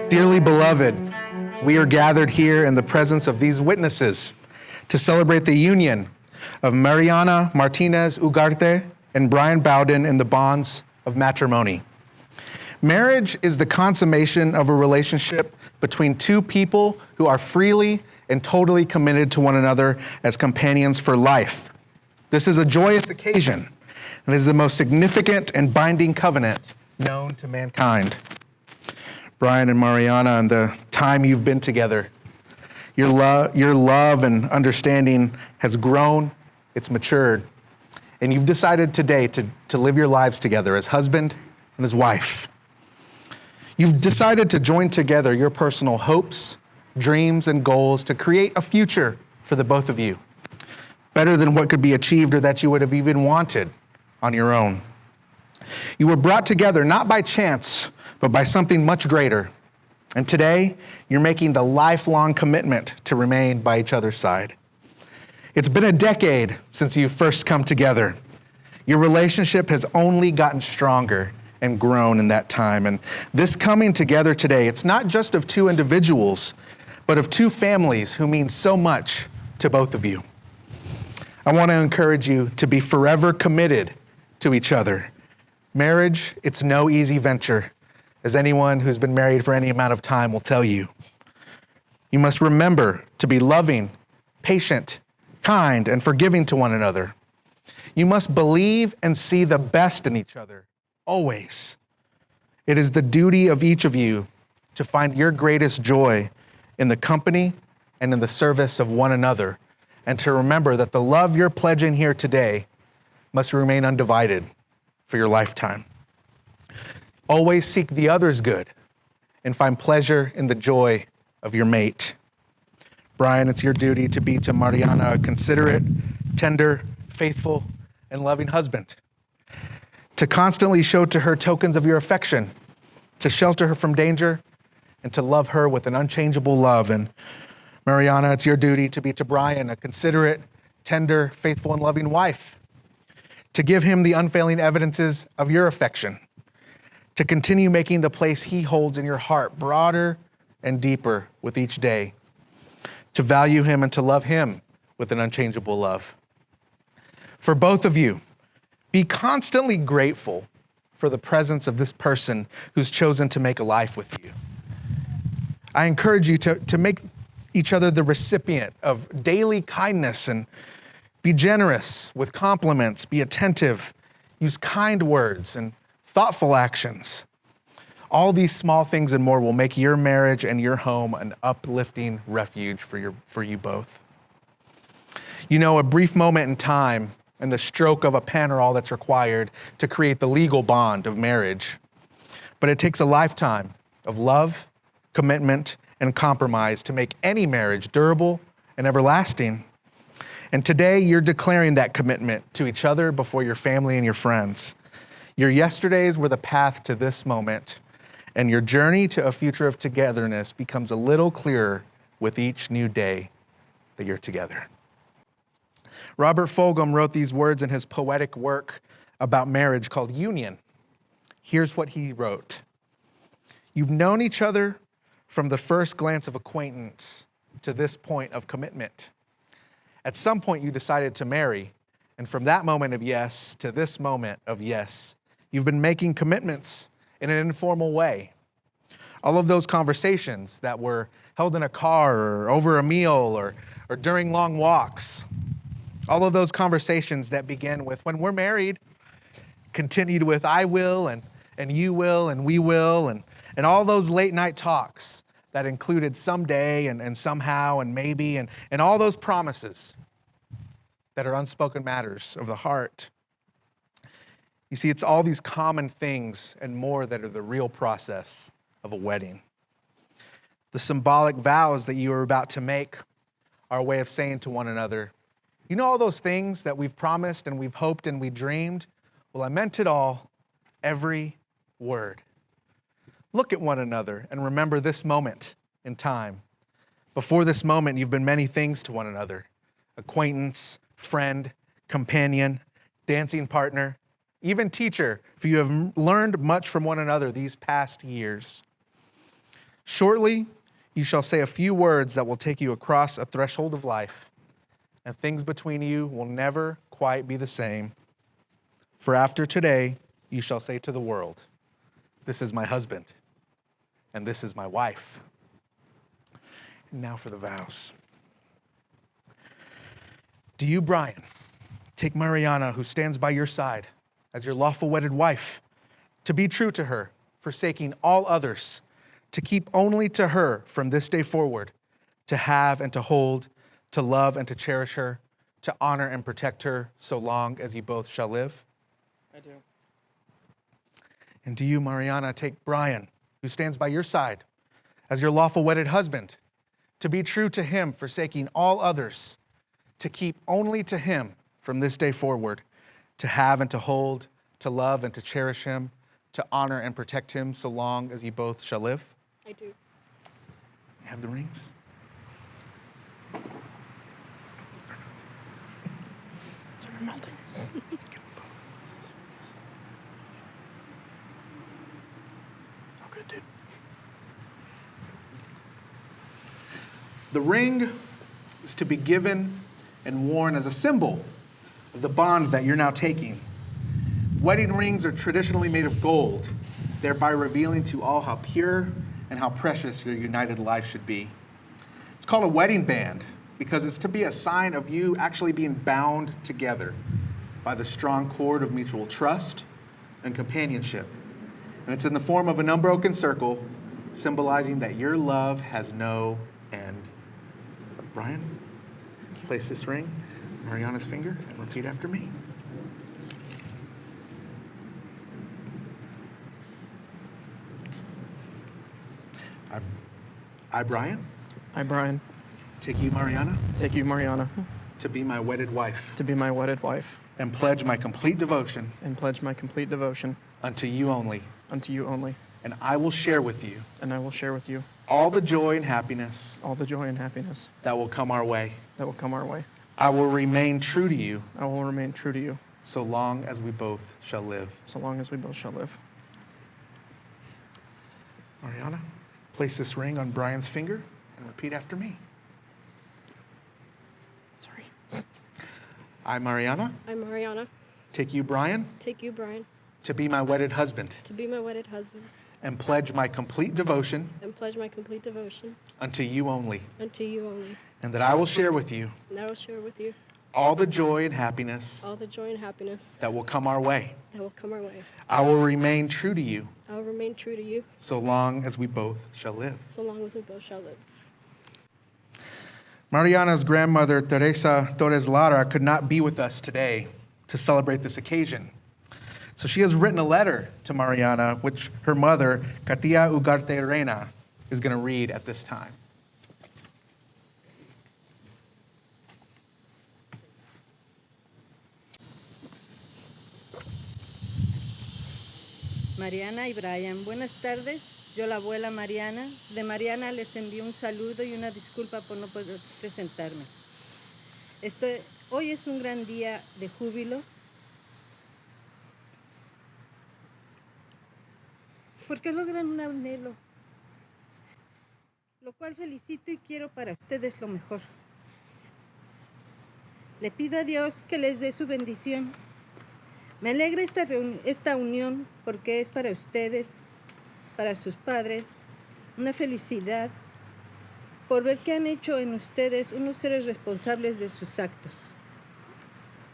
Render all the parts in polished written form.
Dearly beloved, we are gathered here in the presence of these witnesses to celebrate the union of Mariana Martinez Ugarte and Brian Bowden in the bonds of matrimony. Marriage is the consummation of a relationship between two people who are freely and totally committed to one another as companions for life. This is a joyous occasion and is the most significant and binding covenant known to mankind. Brian and Mariana, and the time you've been together, your love and understanding has grown, it's matured, and you've decided today to live your lives together as husband and as wife. You've decided to join together your personal hopes, dreams, and goals to create a future for the both of you, better than what could be achieved or that you would have even wanted on your own. You were brought together not by chance, but by something much greater. And today, you're making the lifelong commitment to remain by each other's side. It's been a decade since you first come together. Your relationship has only gotten stronger and grown in that time. And this coming together today, it's not just of two individuals, but of two families who mean so much to both of you. I want to encourage you to be forever committed to each other. Marriage, it's no easy venture, as anyone who's been married for any amount of time will tell you. You must remember to be loving, patient, kind, and forgiving to one another. You must believe and see the best in each other, always. It is the duty of each of you to find your greatest joy in the company and in the service of one another, and to remember that the love you're pledging here today must remain undivided for your lifetime. Always seek the other's good and find pleasure in the joy of your mate. Brian, it's your duty to be to Mariana a considerate, tender, faithful and loving husband, to constantly show to her tokens of your affection, to shelter her from danger, and to love her with an unchangeable love. And Mariana, it's your duty to be to Brian a considerate, tender, faithful, and loving wife, to give him the unfailing evidences of your affection, to continue making the place he holds in your heart broader and deeper with each day, to value him and to love him with an unchangeable love. For both of you, be constantly grateful for the presence of this person who's chosen to make a life with you. I encourage you to make each other the recipient of daily kindness and be generous with compliments, be attentive, use kind words and thoughtful actions. All these small things and more will make your marriage and your home an uplifting refuge for you both. You know, a brief moment in time and the stroke of a pen are all that's required to create the legal bond of marriage. But it takes a lifetime of love, commitment, and compromise to make any marriage durable and everlasting. And today you're declaring that commitment to each other before your family and your friends. Your yesterdays were the path to this moment, and your journey to a future of togetherness becomes a little clearer with each new day that you're together. Robert Fulghum wrote these words in his poetic work about marriage called Union. Here's what he wrote. You've known each other from the first glance of acquaintance to this point of commitment. At some point you decided to marry, and from that moment of yes to this moment of yes, you've been making commitments in an informal way. All of those conversations that were held in a car or over a meal or during long walks, all of those conversations that begin with when we're married, continued with I will and you will and we will, and all those late night talks that included someday and somehow and maybe and all those promises that are unspoken matters of the heart. You see, it's all these common things and more that are the real process of a wedding. The symbolic vows that you are about to make are a way of saying to one another, you know all those things that we've promised and we've hoped and we dreamed? Well, I meant it all, every word. Look at one another and remember this moment in time. Before this moment, you've been many things to one another. Acquaintance, friend, companion, dancing partner, even teacher, for you have learned much from one another these past years. Shortly, you shall say a few words that will take you across a threshold of life, and things between you will never quite be the same. For after today, you shall say to the world, this is my husband, and this is my wife. And now for the vows. Do you, Brian, take Mariana, who stands by your side, as your lawful wedded wife, to be true to her, forsaking all others, to keep only to her from this day forward, to have and to hold, to love and to cherish her, to honor and protect her so long as you both shall live? I do. And do you, Mariana, take Brian, who stands by your side, as your lawful wedded husband, to be true to him, forsaking all others, to keep only to him from this day forward, to have and to hold, to love and to cherish him, to honor and protect him so long as you both shall live? I do. Have the rings? Sort of melting. Oh, good, dude. The ring is to be given and worn as a symbol of the bond that you're now taking. Wedding rings are traditionally made of gold, thereby revealing to all how pure and how precious your united life should be. It's called a wedding band because it's to be a sign of you actually being bound together by the strong cord of mutual trust and companionship. And it's in the form of an unbroken circle, symbolizing that your love has no end. Brian, place this ring on Mariana's finger and repeat after me. I, Brian, I, Brian, take you, Mariana, take you, Mariana, to be my wedded wife, to be my wedded wife, and pledge my complete devotion and pledge my complete devotion unto you only. unto you only. And I will share with you And I will share with you all the joy and happiness all the joy and happiness that will come our way. that will come our way. I will remain true to you I will remain true to you so long as we both shall live. so long as we both shall live. Mariana, place this ring on Brian's finger and repeat after me. Sorry. I, Mariana, I, Mariana, take you, Brian, take you, Brian, to be my wedded husband, to be my wedded husband, and pledge my complete devotion and pledge my complete devotion unto you only, unto you only. and that I will share with you And I will share with you all the joy and happiness all the joy and happiness that will come our way. that will come our way. I will remain true to you I will remain true to you so long as we both shall live. so long as we both shall live. Mariana's grandmother, Teresa Torres Lara, could not be with us today to celebrate this occasion. So she has written a letter to Mariana, which her mother, Katy Ugarte Reina, is going to read at this time. Mariana y Brian, buenas tardes. Yo, la abuela Mariana. De Mariana les envío un saludo y una disculpa por no poder presentarme. Hoy es un gran día de júbilo porque logran un anhelo, lo cual felicito y quiero para ustedes lo mejor. Le pido a Dios que les dé su bendición. Me alegra esta unión porque es para ustedes, para sus padres, una felicidad por ver que han hecho en ustedes unos seres responsables de sus actos.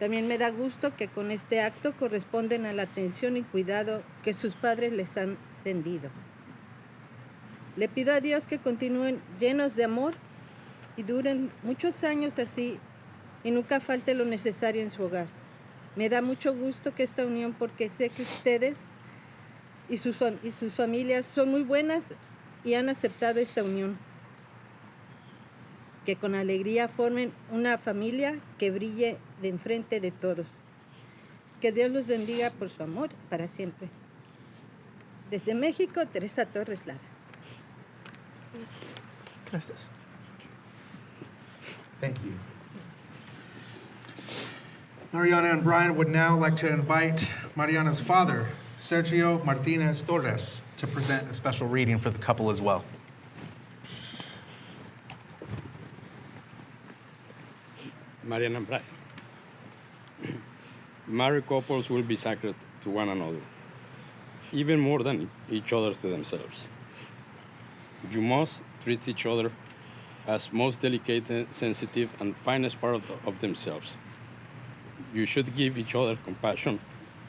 También me da gusto que con este acto corresponden a la atención y cuidado que sus padres les han tendido. Le pido a Dios que continúen llenos de amor y duren muchos años así y nunca falte lo necesario en su hogar. Me da mucho gusto que esta unión, porque sé que ustedes y sus familias son muy buenas y han aceptado esta unión. Que con alegría formen una familia que brille de enfrente de todos. Que Dios los bendiga por su amor para siempre. Desde México, Teresa Torres Lara. Gracias. Thank you. Mariana and Brian would now like to invite Mariana's father, Sergio Martinez Torres, to present a special reading for the couple as well. Mariana and Brian. Married couples will be sacred to one another, even more than each other to themselves. You must treat each other as most delicate, sensitive, and finest part of themselves. You should give each other compassion,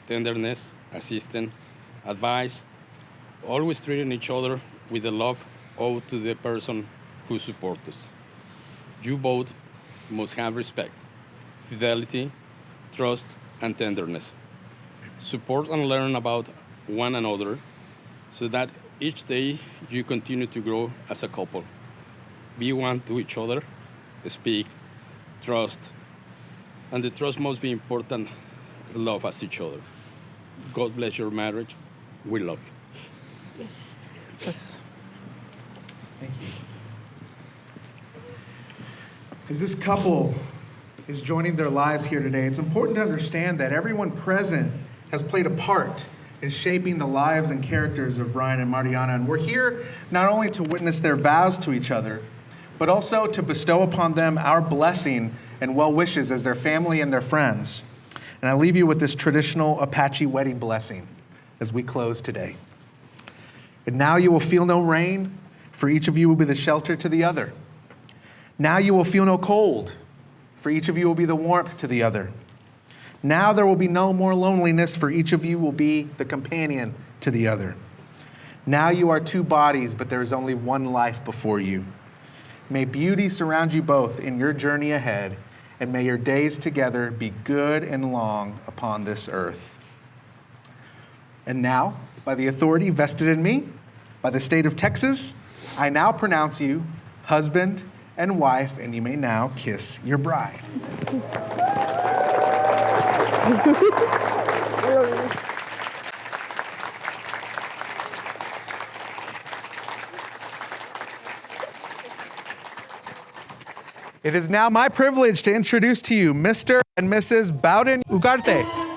tenderness, assistance, advice, always treating each other with the love owed to the person who supports us. You both must have respect, fidelity, trust, and tenderness. Support and learn about one another so that each day you continue to grow as a couple. Be one to each other, speak, trust, and the trust must be important as love as each other. God bless your marriage. We love you. Yes. Gracias. Thank you. As this couple is joining their lives here today, it's important to understand that everyone present has played a part in shaping the lives and characters of Brian and Mariana. And we're here not only to witness their vows to each other, but also to bestow upon them our blessing and well wishes as their family and their friends. And I leave you with this traditional Apache wedding blessing as we close today. And now you will feel no rain, for each of you will be the shelter to the other. Now you will feel no cold, for each of you will be the warmth to the other. Now there will be no more loneliness, for each of you will be the companion to the other. Now you are two bodies, but there is only one life before you. May beauty surround you both in your journey ahead, and may your days together be good and long upon this earth. And now, by the authority vested in me by the state of Texas, I now pronounce you husband and wife, and you may now kiss your bride. It is now my privilege to introduce to you Mr. and Mrs. Bowden Ugarte.